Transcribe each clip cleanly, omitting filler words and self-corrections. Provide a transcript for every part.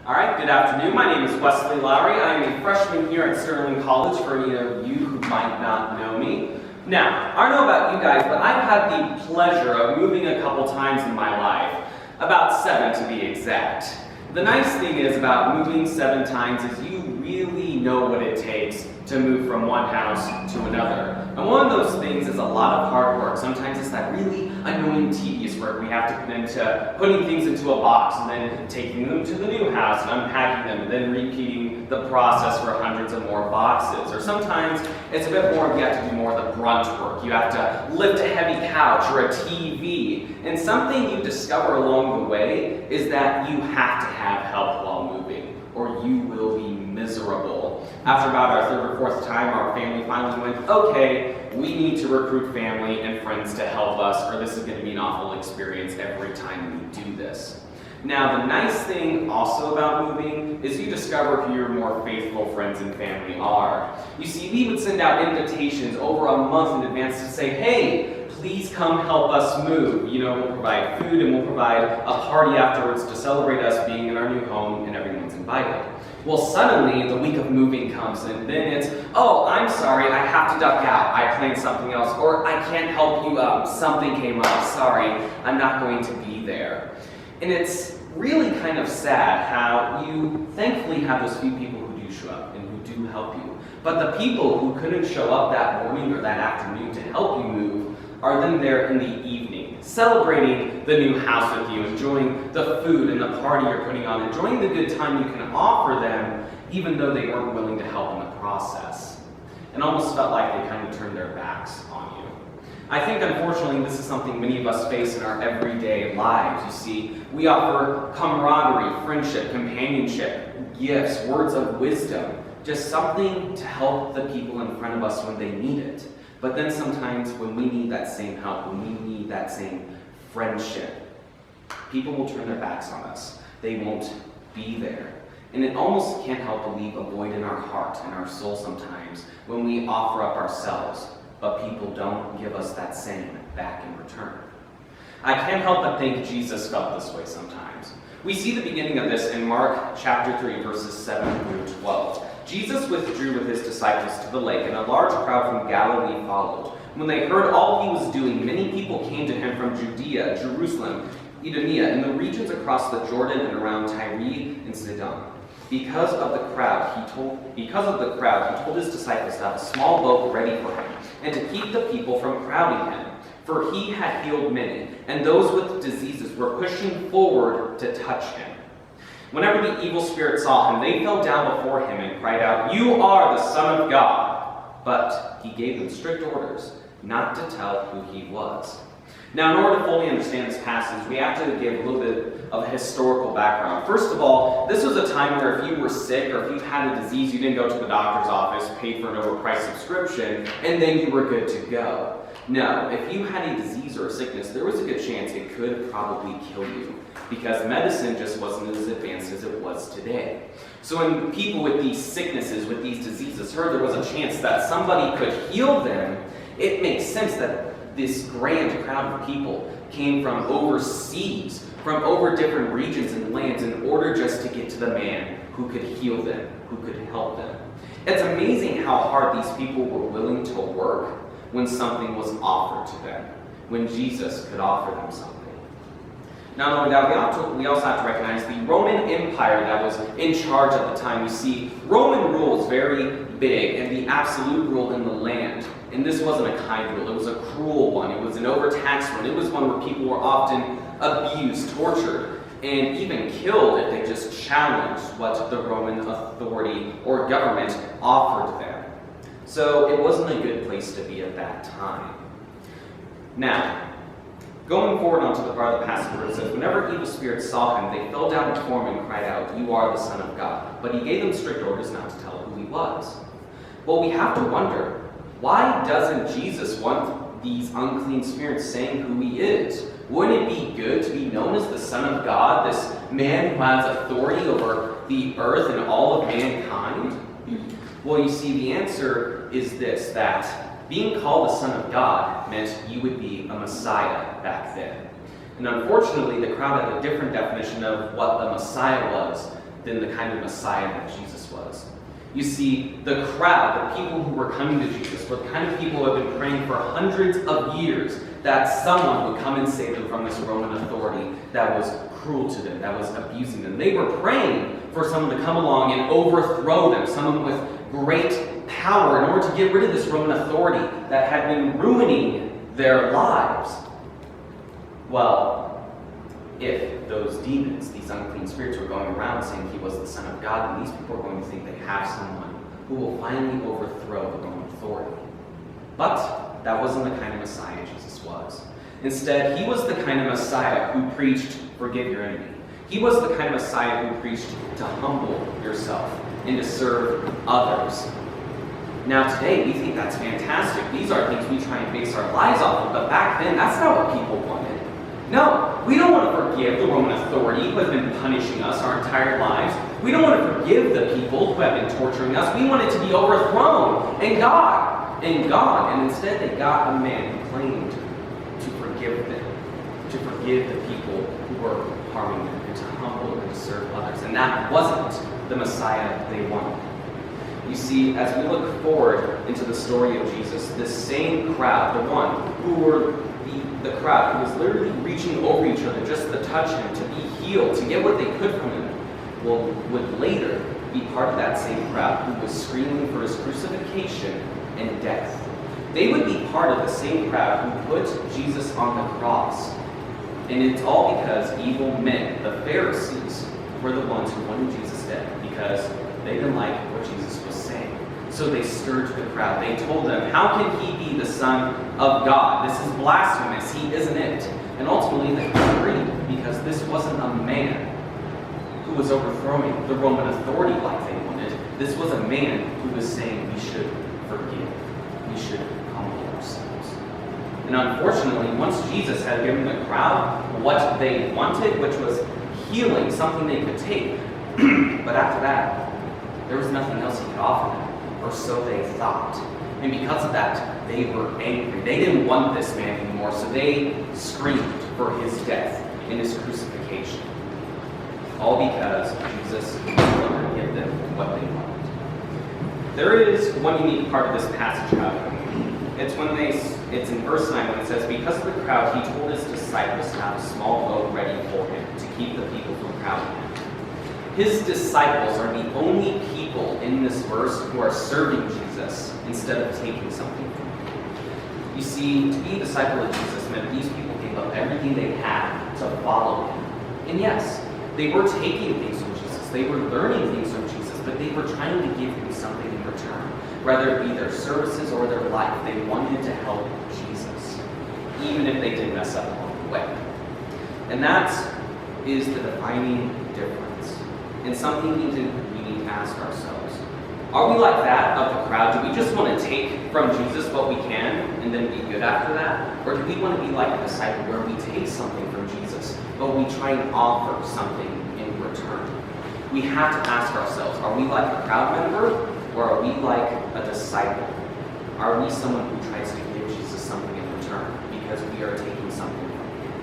All right, good afternoon. My name is Wesley Lowry. I am a freshman here at Sterling College for any of you who might not know me. Now, I don't know about you guys, but I've had the pleasure of moving a couple times in my life, about 7 to be exact. The nice thing is about moving 7 times is you really know what it takes to move from one house to another. And one of those things is a lot of hard work. Sometimes it's that really annoying, tedious work we have to put into putting things into a box and then taking them to the new house and unpacking them and then repeating the process for hundreds of more boxes. Or sometimes it's a bit more, you have to do more of the brunt work. You have to lift a heavy couch or a TV. And something you discover along the way is that you have to have help while moving, or you will be miserable. After about our 3rd or 4th time, our family finally went, okay, we need to recruit family and friends to help us, or this is going to be an awful experience every time we do this. Now, the nice thing also about moving is you discover who your more faithful friends and family are. You see, we would send out invitations over a month in advance to say, hey, please come help us move. You know, we'll provide food and we'll provide a party afterwards to celebrate us being in our new home, and everyone's invited. Well, suddenly the week of moving comes, and then it's, oh, I'm sorry, I have to duck out. I planned something else, or I can't help you something came up. Sorry, I'm not going to be there. And it's really kind of sad how you thankfully have those few people who do show up and who do help you. But the people who couldn't show up that morning or that afternoon to help you move are then there in the evening, celebrating the new house with you, enjoying the food and the party you're putting on, enjoying the good time you can offer them, even though they weren't willing to help in the process. And almost felt like they kind of turned their backs on you. I think, unfortunately, this is something many of us face in our everyday lives. You see, we offer camaraderie, friendship, companionship, gifts, words of wisdom, just something to help the people in front of us when they need it. But then sometimes when we need that same help, when we need that same friendship, people will turn their backs on us. They won't be there. And it almost can't help but leave a void in our heart and our soul sometimes when we offer up ourselves, but people don't give us that same back in return. I can't help but think Jesus felt this way sometimes. We see the beginning of this in Mark chapter 3, verses 7 through 12. Jesus withdrew with his disciples to the lake, and a large crowd from Galilee followed. When they heard all he was doing, many people came to him from Judea, Jerusalem, Idumea, and the regions across the Jordan and around Tyre and Sidon. Because of the crowd, he told his disciples to have a small boat ready for him, and to keep the people from crowding him. For he had healed many, and those with diseases were pushing forward to touch him. Whenever the evil spirits saw him, they fell down before him and cried out, "You are the Son of God!" But he gave them strict orders not to tell who he was. Now, in order to fully understand this passage, we have to give a little bit of a historical background. First of all, this was a time where if you were sick or if you had a disease, you didn't go to the doctor's office, paid for an overpriced subscription, and then you were good to go. No, if you had a disease or a sickness, there was a good chance it could probably kill you, because medicine just wasn't as advanced as it was today. So when people with these sicknesses, with these diseases, heard there was a chance that somebody could heal them, it makes sense that this grand crowd of people came from overseas, from over different regions and lands, in order just to get to the man who could heal them, who could help them. It's amazing how hard these people were willing to work when something was offered to them, when Jesus could offer them something. Not only that, we also have to recognize the Roman Empire that was in charge at the time. You see, Roman rule is very big, and the absolute rule in the land. And this wasn't a kind rule, it was a cruel one. It was an overtaxed one. It was one where people were often abused, tortured, and even killed if they just challenged what the Roman authority or government offered them. So it wasn't a good place to be at that time. Now, going forward onto the part of the passage where it says, whenever evil spirits saw him, they fell down before him and cried out, "You are the Son of God." But he gave them strict orders not to tell who he was. Well, we have to wonder, why doesn't Jesus want these unclean spirits saying who he is? Wouldn't it be good to be known as the Son of God, this man who has authority over the earth and all of mankind? Well, you see, the answer is this, that being called the Son of God meant you would be a Messiah back then. And unfortunately, the crowd had a different definition of what a Messiah was than the kind of Messiah that Jesus was. You see, the crowd, the people who were coming to Jesus, were the kind of people who have been praying for hundreds of years that someone would come and save them from this Roman authority that was cruel to them, that was abusing them. They were praying for someone to come along and overthrow them, someone with great power in order to get rid of this Roman authority that had been ruining their lives. Well, if those demons, these unclean spirits, were going around saying he was the Son of God, then these people are going to think they have someone who will finally overthrow the Roman authority. But that wasn't the kind of Messiah Jesus was. Instead, he was the kind of Messiah who preached, forgive your enemy. He was the kind of Messiah who preached to humble yourself and to serve others. Now today, we think that's fantastic. These are things we try and base our lives off of, but back then, that's not what people wanted. No, we don't want to forgive the Roman authority who has been punishing us our entire lives. We don't want to forgive the people who have been torturing us. We want it to be overthrown. And instead they got a man who claimed to forgive them, to forgive the people who were harming them, and to humble and to serve others. And that wasn't the Messiah they wanted. You see, as we look forward into the story of Jesus, this same crowd, the one who were the crowd who was literally reaching over each other just to touch him, to be healed, to get what they could from him, would later be part of that same crowd who was screaming for his crucifixion and death. They would be part of the same crowd who put Jesus on the cross. And it's all because evil men, the Pharisees, were the ones who wanted Jesus dead because they didn't like what Jesus was saying. So they stirred the crowd. They told them, how can he be the Son of God? This is blasphemous. He isn't it. And ultimately they agreed because this wasn't a man who was overthrowing the Roman authority like they wanted. This was a man who was saying we should forgive. We should humble ourselves. And unfortunately, once Jesus had given the crowd what they wanted, which was healing, something they could take, but after that, there was nothing else he could offer them. Or so they thought. And because of that, they were angry. They didn't want this man anymore, so they screamed for his death and his crucifixion. All because Jesus would never give them what they wanted. There is one unique part of this passage, however. It's in verse 9 when it says, because of the crowd, he told his disciples to have a small boat ready for him to keep the people from crowding him. His disciples are the only people in this verse who are serving Jesus instead of taking something from him. You see, to be a disciple of Jesus meant these people gave up everything they had to follow him. And yes, they were taking things from Jesus. They were learning things from Jesus, but they were trying to give him something in return. Whether it be their services or their life, they wanted to help Jesus, even if they did mess up along the way. And that is the defining difference. And something we need to ask ourselves. Are we like that of the crowd? Do we just want to take from Jesus what we can and then be good after that? Or do we want to be like a disciple where we take something from Jesus, but we try and offer something in return? We have to ask ourselves, are we like a crowd member or are we like a disciple? Are we someone who tries to give Jesus something in return because we are taking something from him?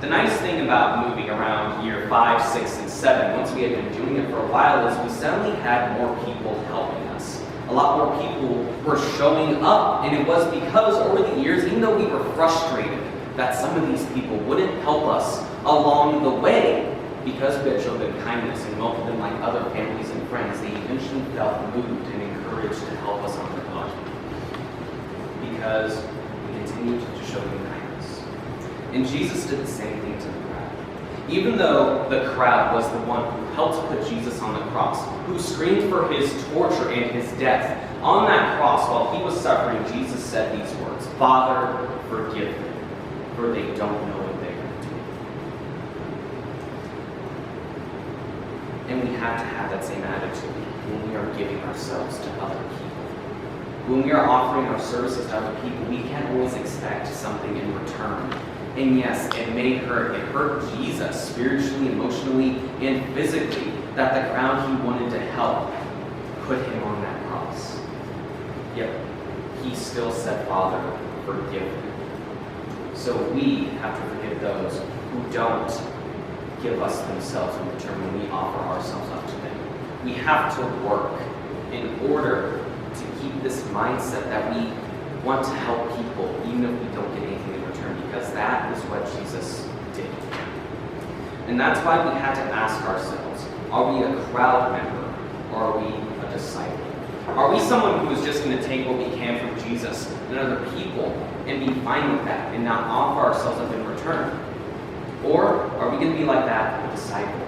The nice thing about moving around year 5, 6, and 7, once we had been doing it for a while, is we suddenly had more people helping us. A lot more people were showing up, and it was because over the years, even though we were frustrated that some of these people wouldn't help us along the way, because we had shown them kindness and welcomed them like other families and friends, they eventually felt moved and encouraged to help us on their project. Because we continued to show them kindness. And Jesus did the same thing to the crowd. Even though the crowd was the one who helped put Jesus on the cross, who screamed for his torture and his death, on that cross while he was suffering, Jesus said these words, "Father, forgive them, for they don't know what they are doing." And we have to have that same attitude when we are giving ourselves to other people. When we are offering our services to other people, we can't always expect something in return. And yes, it may hurt. It hurt Jesus spiritually, emotionally, and physically that the crowd he wanted to help put him on that cross. Yet, he still said, "Father, forgive them." So we have to forgive those who don't give us themselves in return when we offer ourselves up to them. We have to work in order to keep this mindset that we want to help people even if we don't get anything in return, because that is what Jesus did. And that's why we had to ask ourselves, are we a crowd member or are we a disciple? Are we someone who is just going to take what we can from Jesus and other people and be fine with that and not offer ourselves up in return? Or are we going to be like that disciple,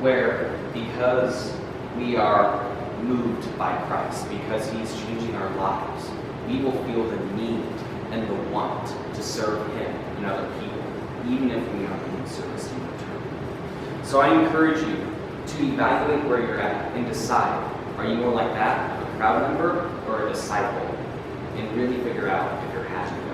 where because we are moved by Christ, because he's changing our lives, we will feel the need and the want to serve him and other people, even if we aren't being service in return. So I encourage you to evaluate where you're at and decide, are you more like that, a crowd member or a disciple? And really figure out if you're happy